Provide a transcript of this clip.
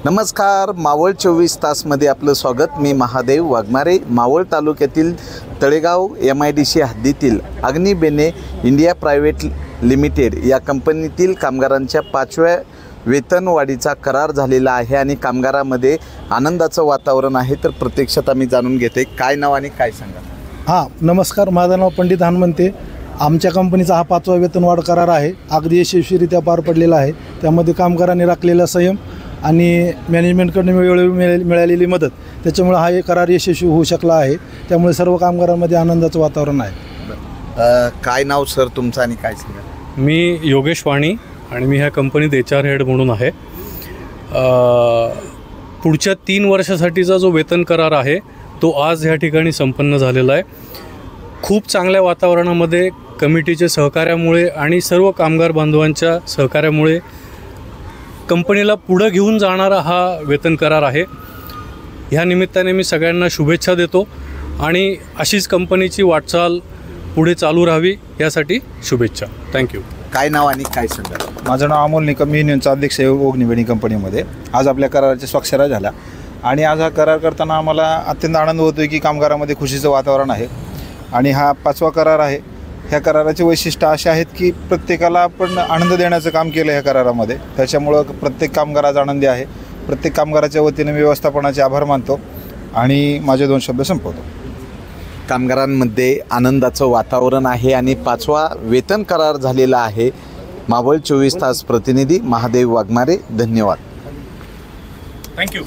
नमस्कार, मावळ 24 तासमध्ये आपलं स्वागत। मी महादेव वाघमारे। मावळ तालुक्यातील तळेगाव MIDC हद्दीतील अग्निबेने इंडिया प्रायव्हेट लिमिटेड या कंपनीतील कामगारांच्या 5व्या वेतनवाढीचा करार झालेला आहे आणि कामगारांमध्ये आनंदाचं वातावरण आहे। तर प्रत्यक्षात आम्ही जाणून घेते काय नाव आणि काय सांगा। नमस्कार, माझं नाव पंडित हनुमंते। आमच्या कंपनीचा हा 5वा वेतनवाढ करार आहे। अगदी यशस्वीरित्या पार पडलेला आहे। त्यामध्ये कामगारांनी राखलेला संयम आणि मॅनेजमेंटकडून वेळोवेळी मिळालेली मदत, त्याच्यामुळे हा करार यशस्वी होऊ शकला आहे। त्यामुळे सर्व कामगारांमध्ये आनंदाचं वातावरण आहे। काय नाव सर तुमचं आणि काय सांगा। मी योगेश वाणी आणि मी ह्या कंपनीत HR हेड म्हणून आहे। पुढच्या 3 वर्षासाठीचा जो वेतन करार आहे तो आज ह्या ठिकाणी संपन्न झालेला आहे। खूप चांगल्या वातावरणामध्ये कमिटीच्या सहकार्यामुळे आणि सर्व कामगार बांधवांच्या सहकार्यामुळे कंपनीला पुढं घेऊन जाणारा हा वेतन करार आहे। ह्या निमित्ताने मी सगळ्यांना शुभेच्छा देतो आणि अशीच कंपनीची वाटचाल पुढे चालू राहावी यासाठी शुभेच्छा। थँक्यू। काय नाव आणि काय सांगा। माझं नाव अमोल निकम, मी युनियनचा अध्यक्ष आहे ओग्निबेनी कंपनीमध्ये। आज आपल्या कराराच्या स्वाक्षऱ्या झाल्या आणि आज हा करार करताना आम्हाला अत्यंत आनंद होतो आहे की कामगारामध्ये खुशीचं वातावरण आहे आणि हा 5वा करार आहे। ह्या कराराचे वैशिष्ट्य असे आहेत की प्रत्येकाला आपण आनंद देण्याचं काम केलं ह्या करारामध्ये। त्याच्यामुळं प्रत्येक कामगार आज आनंदी आहे। प्रत्येक कामगाराच्या वतीने व्यवस्थापनाचे आभार मानतो आणि माझे 2 शब्द संपवतो। कामगारांमध्ये आनंदाचं वातावरण आहे आणि 5वा वेतन करार झालेला आहे। मावळ 24 तास प्रतिनिधी महादेव वाघमारे, धन्यवाद। थँक्यू।